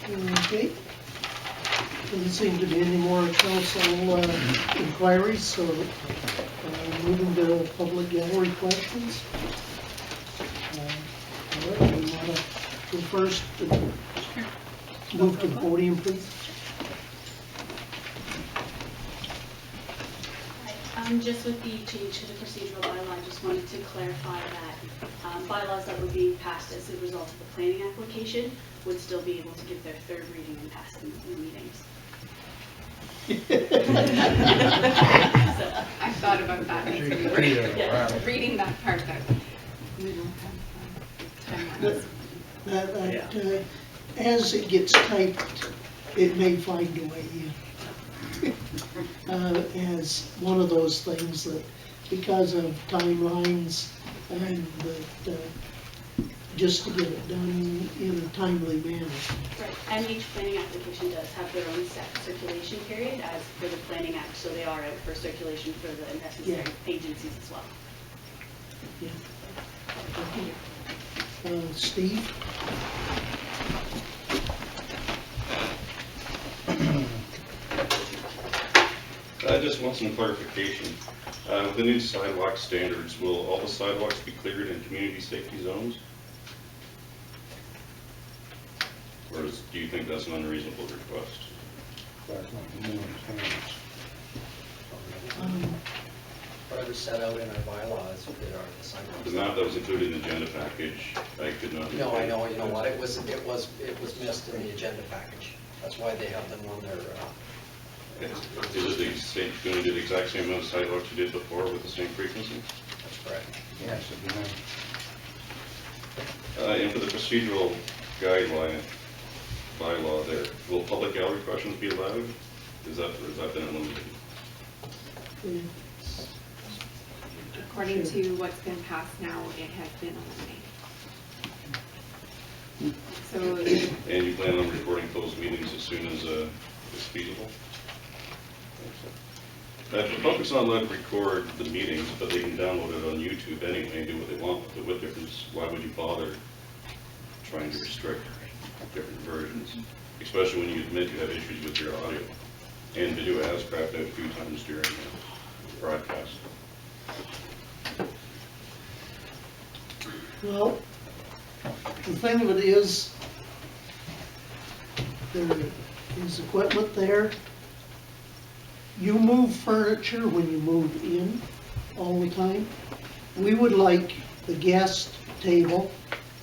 Okay. Doesn't seem to be any more council inquiries, so moving to public gallery questions. All right, we want to go first. Move to the podium, please. Just with the change to the procedural bylaw, I just wanted to clarify that bylaws that were being passed as a result of the planning application would still be able to give their third reading and pass in the meetings. So, I thought about that as we were reading that part, that we don't have time lines. As it gets typed, it may find a way in. As one of those things that, because of timelines and that, just to get it done in a timely manner. right, and each planning application does have their own set circulation period as for the Planning Act, so they are out for circulation for the necessary agencies as well. Yeah. Steve? I just want some clarification. With the new sidewalk standards, will all the sidewalks be cleared in community safety zones? Or do you think that's an unreasonable request? Whatever set out in our bylaws, there are the sidewalks. The map that was included in the agenda package, I could not. No, I know. You know what? It was missed in the agenda package. That's why they have them on their. Is it the same, going to do the exact same amount of sidewalks you did before with the same frequency? That's correct. Yes, it'd be nice. And for the procedural guideline bylaw there, will public gallery questions be allowed? Has that been eliminated? According to what's been passed now, it has been eliminated. So, And you plan on recording closed meetings as soon as it's feasible? The public's not allowed to record the meetings, but they can download it on YouTube anyway and do what they want with it. What difference? Why would you bother trying to restrict different versions? Especially when you admit you have issues with your audio. And video has crapped out a few times during the broadcast. Well, the thing of it is, there is equipment there. You move furniture when you move in all the time. We would like the guest table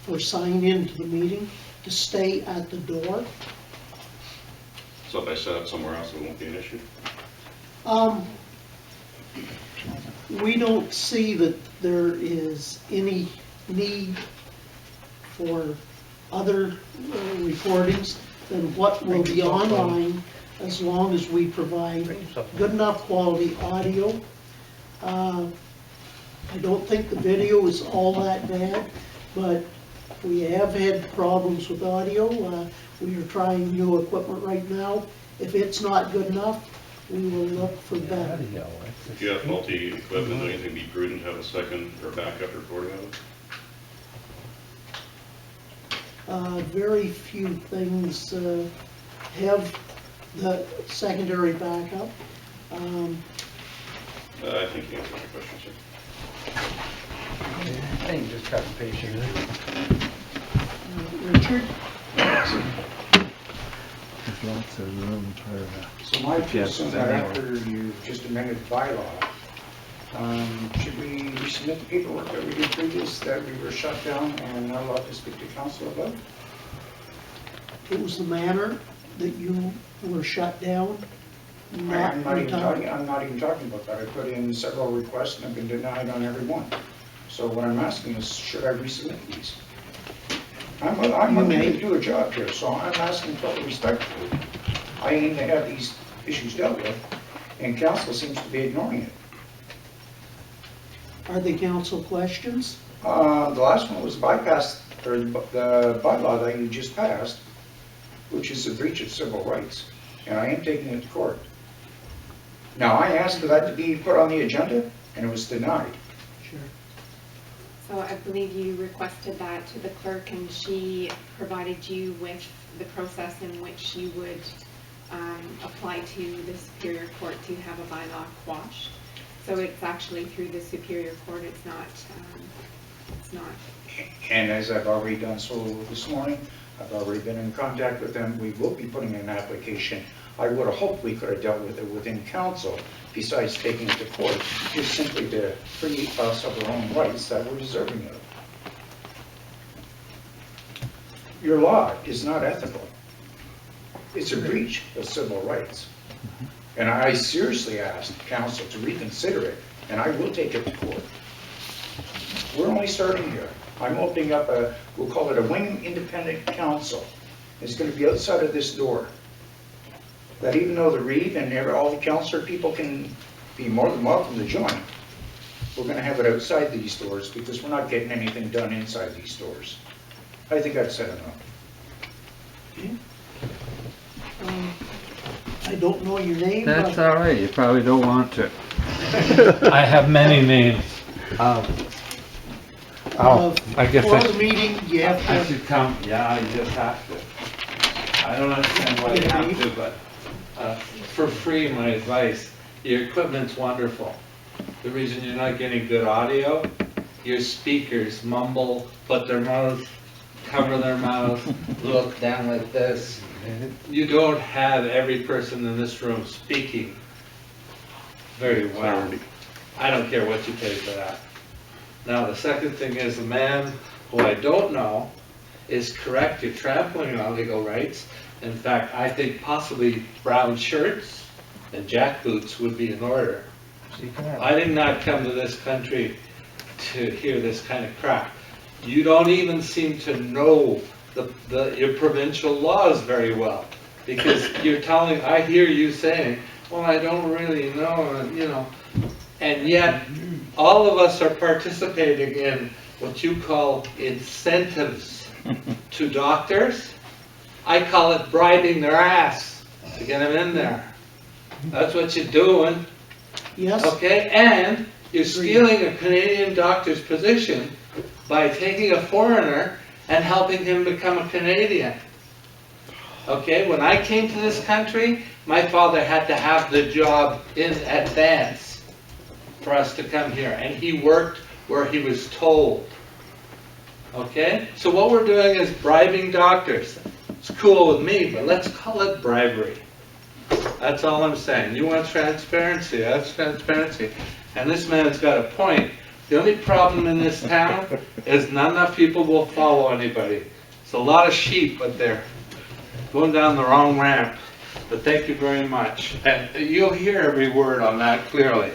for sign in to the meeting to stay at the door. So if I set up somewhere else, it won't be an issue? We don't see that there is any need for other recordings than what will be online, as long as we provide good enough quality audio. I don't think the video is all that bad, but we have had problems with audio. We are trying new equipment right now. If it's not good enough, we will look for better. If you have faulty equipment, do you think it'd be prudent to have a second or backup recording of it? Very few things have the secondary backup. I think you answered my question, sir. I think just cut and paste here. Richard? There's lots of room for So my question is that after you just amended the bylaw, should we resubmit the paperwork that we did previous, that we were shut down and not allowed to speak to council about? It was the manner that you were shut down. I'm not even talking about that. I put in several requests and I've been denied on every one. So what I'm asking is, should I resubmit these? I'm willing to do a job here, so I'm asking totally respectfully. I aim to have these issues dealt with, and council seems to be ignoring it. Are they council questions? The last one was bypass, or the bylaw that you just passed, which is a breach of civil rights, and I am taking it to court. Now, I asked for that to be put on the agenda, and it was denied. Sure. So I believe you requested that to the clerk, and she provided you with the process in which you would apply to the Superior Court to have a bylaw quashed. So it's actually through the Superior Court, it's not. And as I've already done so this morning, I've already been in contact with them. We will be putting in an application. I would have hoped we could have dealt with it within council, besides taking it to court, just simply to free us of our own rights that we're deserving of. Your law is not ethical. It's a breach of civil rights. And I seriously asked council to reconsider it, and I will take it to court. We're only starting here. I'm opening up we'll call it a wing independent council. It's going to be outside of this door. That even though the Reeve and all the councillor people can be more than welcome to join, we're going to have it outside these doors because we're not getting anything done inside these doors. I think I've said enough. Okay. I don't know your name, That's but all right, you probably don't want to. I have many names. I guess for the meeting, you have I to, should come, yeah, you just have to. I don't understand why you have to, but for free, my advice, your equipment's wonderful. The reason you're not getting good audio, your speakers mumble, put their mouths, cover their mouths, look down like this. You don't have every person in this room speaking very well. I don't care what you pay for that. Now, the second thing is the man who I don't know is correct. You're trampling on legal rights. In fact, I think possibly brown shirts and jackboots would be in order. I did not come to this country to hear this kind of crap. You don't even seem to know your provincial laws very well, because you're telling, I hear you saying, well, I don't really know, you know, and yet all of us are participating in what you call incentives to doctors. I call it bribing their ass to get them in there. That's what you're doing. yes, Okay, and you're stealing a Canadian doctor's position by taking a foreigner and helping him become a Canadian. Okay, when I came to this country, my father had to have the job in advance for us to come here, and he worked where he was told. Okay, so what we're doing is bribing doctors. It's cool with me, but let's call it bribery. That's all I'm saying. You want transparency, that's transparency. And this man's got a point. The only problem in this town is not enough people will follow anybody. It's a lot of sheep, but they're going down the wrong ramp. But thank you very much. And you'll hear every word on that clearly.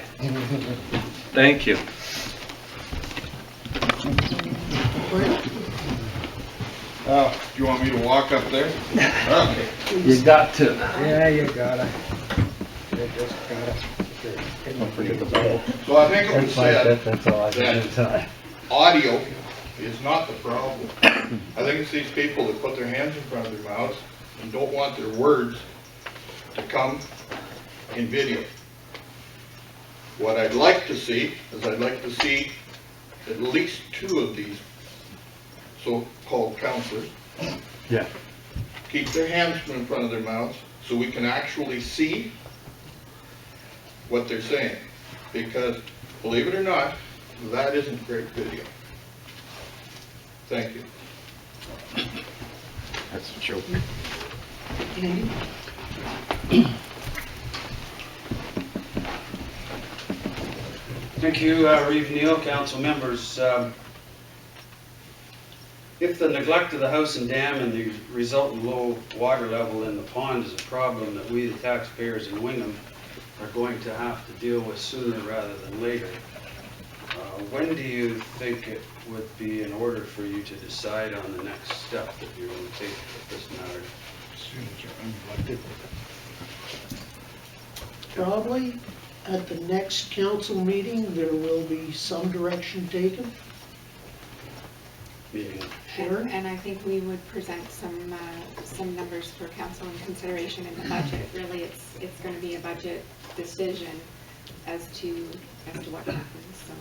Thank you. Do you want me to walk up there? Okay. You got to. Yeah, you gotta. Don't forget the bell. So I think it was said That's all I can do tonight. audio is not the problem. I think it's these people that put their hands in front of their mouths and don't want their words to come in video. What I'd like to see is I'd like to see at least 2 of these so-called counselors Yeah. keep their hands in front of their mouths so we can actually see what they're saying. Because, believe it or not, that isn't great video. Thank you. That's a joke. Andy? Thank you, Reeve Neal, council members. If the neglect of the house and dam and the resultant low water level in the pond is a problem that we, the taxpayers in Wingham, are going to have to deal with sooner rather than later, when do you think it would be in order for you to decide on the next step that you're going to take with this matter? Probably at the next council meeting, there will be some direction taken. Meaning, Sharon? And I think we would present some numbers for council in consideration in the budget. Really, it's going to be a budget decision as to what happens. So.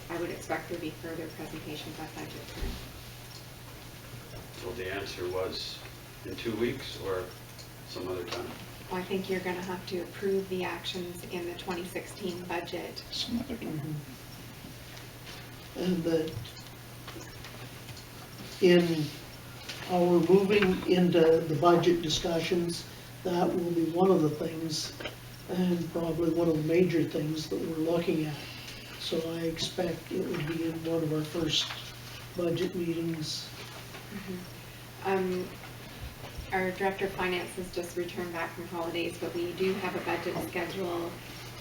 I would expect there'd be further presentations at budget time. So the answer was in 2 weeks or some other time? Well, I think you're gonna have to approve the actions in the 2016 budget. Some other time. And that in our moving into the budget discussions, that will be one of the things, and probably one of the major things that we're looking at. So I expect it would be in one of our first budget meetings. Our Director of Finance has just returned back from holidays, but we do have a budget schedule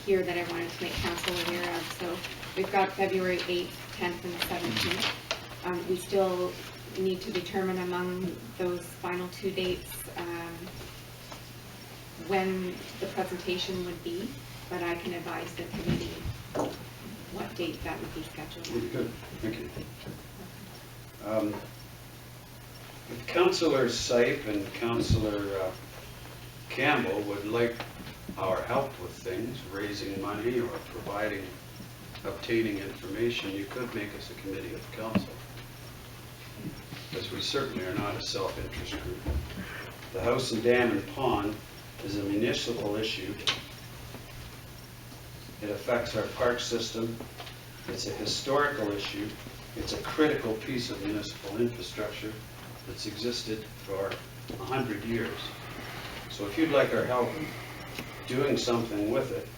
here that I wanted to make council aware of. So we've got February 8th, 10th, and 17th. We still need to determine among those final 2 dates when the presentation would be, but I can advise the committee what date that would be scheduled. Good, thank you. If Councillor Seip and Councillor Campbell would like our help with things, raising money or obtaining information, you could make us a committee of the council. Because we certainly are not a self-interest group. The house and dam and pond is a municipal issue. It affects our park system. It's a historical issue. It's a critical piece of municipal infrastructure that's existed for 100 years. So if you'd like our help doing something with it,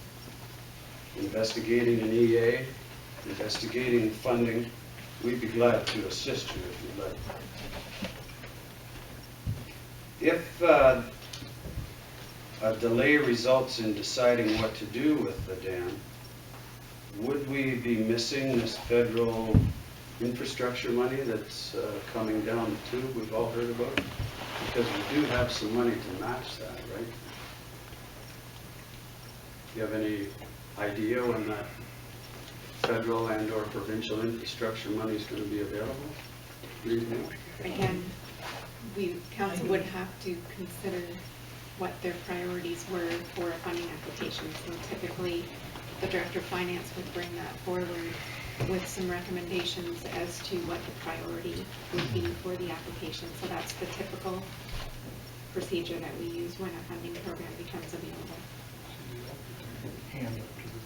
investigating an EA, investigating funding, we'd be glad to assist you if you'd like. If a delay results in deciding what to do with the dam, would we be missing this federal infrastructure money that's coming down the tube we've all heard about? Because we do have some money to match that, right? Do you have any idea when that federal and or provincial infrastructure money is going to be available? Again, council would have to consider what their priorities were for a funding application. So typically, the Director of Finance would bring that forward with some recommendations as to what the priority would be for the application. So that's the typical procedure that we use when a funding program becomes available.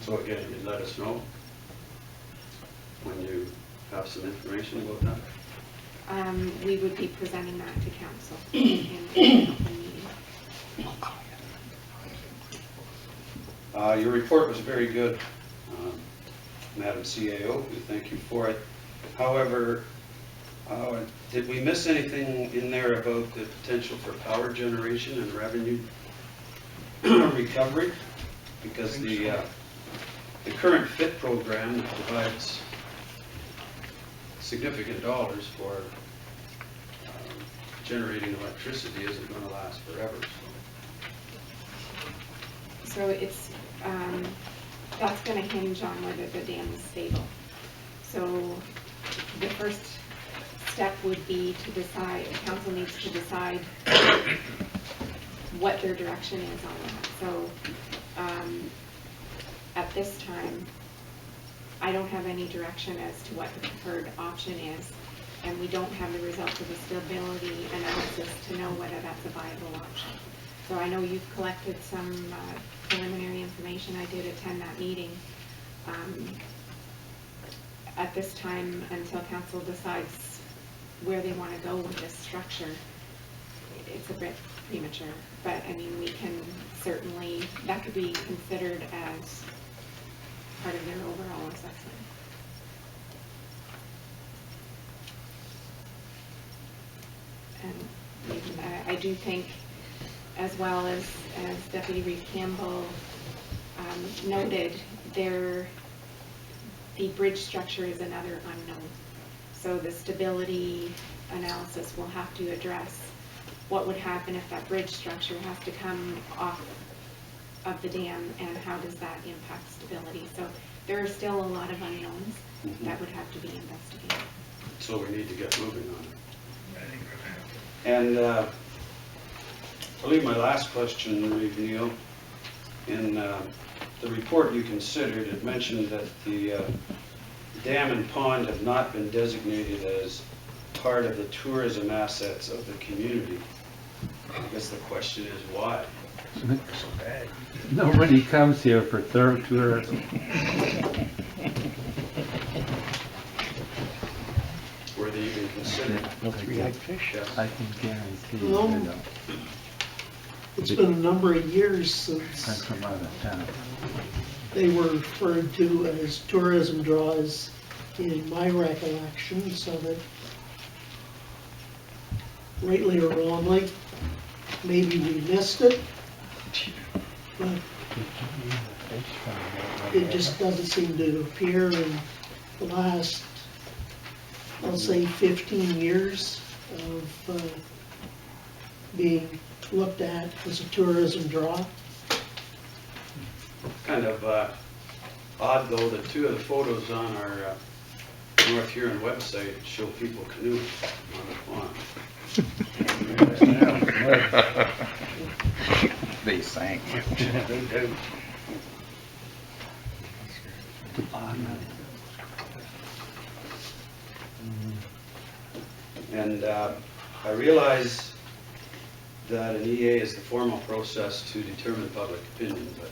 So again, you let us know when you have some information about that. We would be presenting that to council in the open meeting. Your report was very good, Madam CAO. We thank you for it. However, did we miss anything in there about the potential for power generation and revenue recovery? Because the current FIT program provides significant dollars for generating electricity isn't going to last forever. So it's, that's going to hinge on whether the dam is stable. So the first step would be to decide, the council needs to decide what their direction is on that. So at this time, I don't have any direction as to what the preferred option is, and we don't have the results of the stability analysis to know whether that's a viable option. So I know you've collected some preliminary information. I did attend that meeting. At this time, until council decides where they want to go with this structure, it's a bit premature. But I mean, we can certainly, that could be considered as part of their overall assessment. And I do think, as well as Deputy Reeve Campbell noted, the bridge structure is another unknown. So the stability analysis will have to address what would happen if that bridge structure has to come off of the dam, and how does that impact stability. So there are still a lot of unknowns that would have to be investigated. So we need to get moving on it. And I believe my last question, Reeve Neal, in the report you considered, it mentioned that the dam and pond have not been designated as part of the tourism assets of the community. I guess the question is why? Nobody comes here for tourism. Were they even considered? Yes. I can guarantee you Well, they don't. It's been a number of years I'm since from out of town. they were referred to as tourism draws in my recollection, so that rightly or wrongly, maybe we missed it, but it just doesn't seem to appear in the last, I'll say 15 years of being looked at as a tourism draw. Kind of odd though that two of the photos on our North Huron website show people canoeing on the pond. They sank. They do. And I realize that an EA is the formal process to determine public opinion, but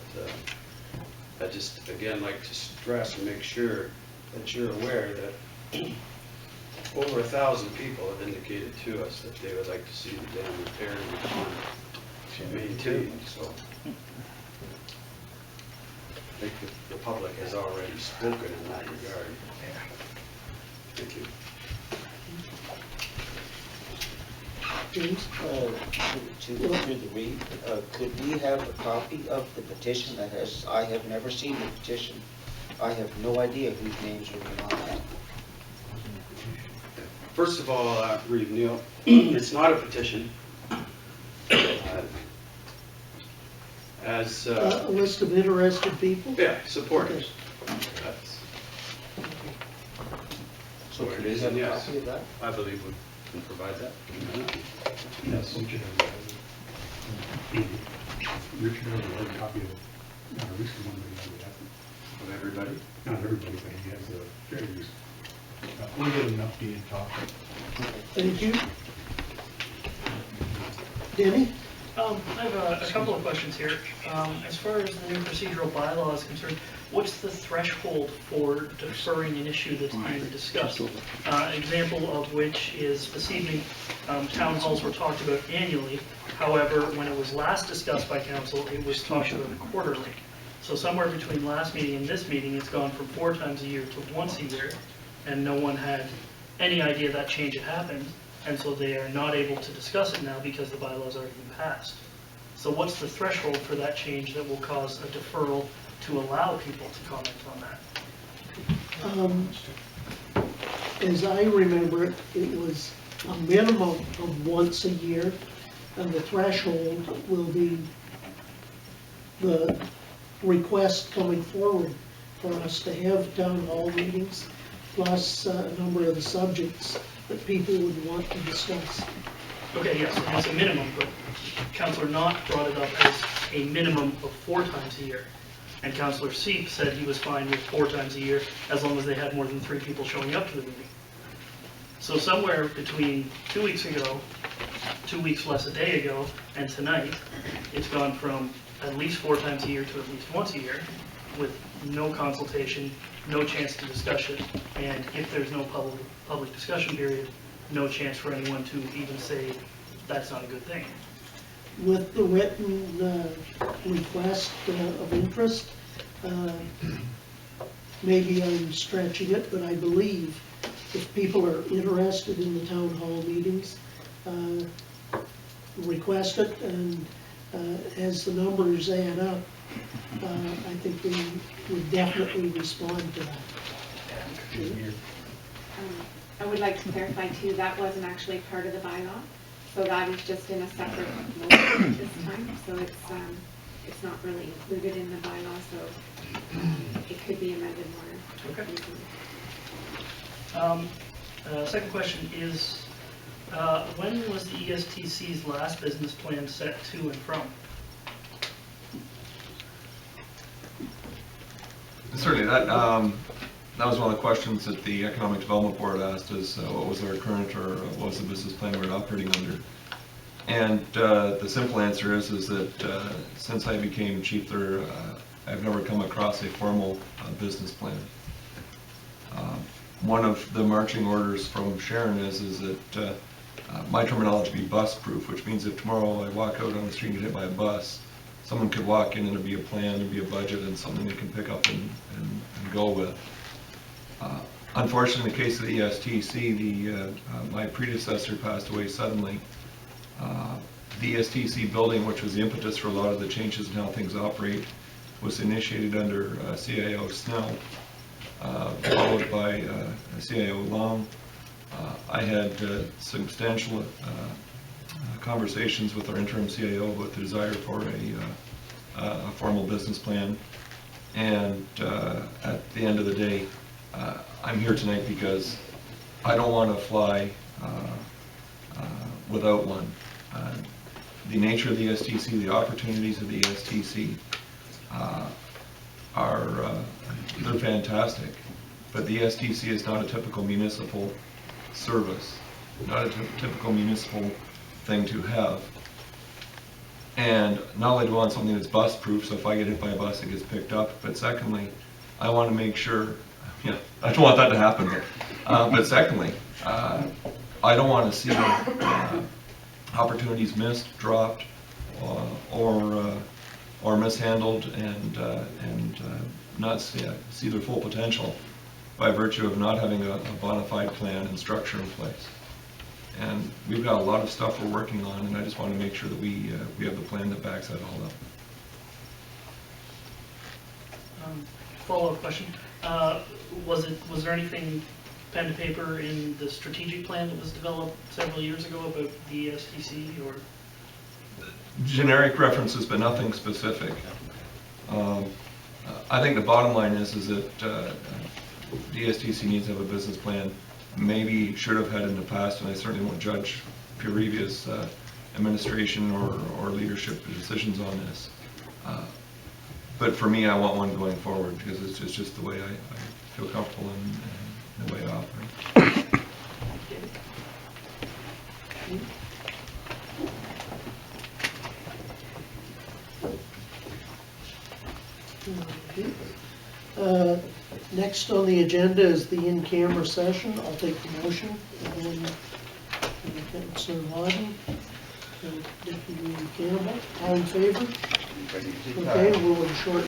I just, again, like to stress and make sure that you're aware that over 1,000 people have indicated to us that they would like to see the dam repaired and the pond maintained, so I think the public has already spoken in that regard. Thank you. James? To the read, could we have a copy of the petition that has, I have never seen the petition. I have no idea whose names are on that. First of all, Reeve Neal, it's not a petition. As A list of interested people? yeah, supporters. That's So where could it we is, have and a yes, copy of that? I believe we can provide that. Yes. Richard has a hard copy of a recent one that he has. Of everybody? Not everybody, but he has a very recent. We'll get an updated copy. Thank you. Denny? I have a couple of questions here. As far as the new procedural bylaw is concerned, what's the threshold for deferring an issue that's being discussed? Example of which is this evening, town halls were talked about annually. However, when it was last discussed by council, it was talked about quarterly. So somewhere between last meeting and this meeting, it's gone from 4 times a year to once a year, and no one had any idea that change had happened. And so they are not able to discuss it now because the bylaw's already been passed. So what's the threshold for that change that will cause a deferral to allow people to comment on that? As I remember it, it was a minimum of once a year, and the threshold will be the request coming forward for us to have town hall meetings, plus a number of the subjects that people would want to discuss. Okay, yes, and it's a minimum, but Councillor Knott brought it up as a minimum of 4 times a year. And Councillor Seip said he was fine with 4 times a year as long as they had more than 3 people showing up to the meeting. So somewhere between 2 weeks ago, 2 weeks less a day ago, and tonight, it's gone from at least 4 times a year to at least once a year, with no consultation, no chance to discuss it, and if there's no public discussion period, no chance for anyone to even say that's not a good thing. With the written request of interest, maybe I'm stretching it, but I believe if people are interested in the town hall meetings, request it, and as the numbers add up, I think we would definitely respond to that. I would like to clarify too, that wasn't actually part of the bylaw, so that is just in a separate motion at this time, so it's not really included in the bylaw, so it could be amended more. Okay. Second question is, when was the ESTC's last business plan set to and from? Certainly, that that was one of the questions that the Economic Development Board asked is what was our current or what was the business plan we're operating under? And the simple answer is that since I became chief there, I've never come across a formal business plan. One of the marching orders from Sharon is that my terminology be bus proof, which means if tomorrow I walk out on the street and get hit by a bus, someone could walk in and there'd be a plan, there'd be a budget and something they can pick up and go with. Unfortunately, in the case of the ESTC, my predecessor passed away suddenly. The ESTC building, which was the impetus for a lot of the changes in how things operate, was initiated under CIO Snell, followed by CIO Long. I had substantial conversations with our interim CIO about the desire for a formal business plan. And at the end of the day, I'm here tonight because I don't want to fly without one. The nature of the STC, the opportunities of the STC they're fantastic. But the STC is not a typical municipal service, not a typical municipal thing to have. And not only do I want something that's bus proof, so if I get hit by a bus it gets picked up, but secondly, I want to make sure, I don't want that to happen, but secondly, I don't want to see opportunities missed, dropped, or mishandled and not see their full potential by virtue of not having a bona fide plan and structure in place. And we've got a lot of stuff we're working on, and I just want to make sure that we have the plan that backs that all up. Follow-up question. Was there anything pen to paper in the strategic plan that was developed several years ago about the STC or? Generic references, but nothing specific. I think the bottom line is that DSTC needs to have a business plan. Maybe should have had in the past, and I certainly won't judge previous administration or leadership decisions on this. But for me, I want one going forward because it's just the way I feel comfortable in the way I operate. Okay. Next on the agenda is the in-camera session. I'll take the motion. And then Councillor Vodden and Deputy Campbell. All in favor? Okay, we'll in short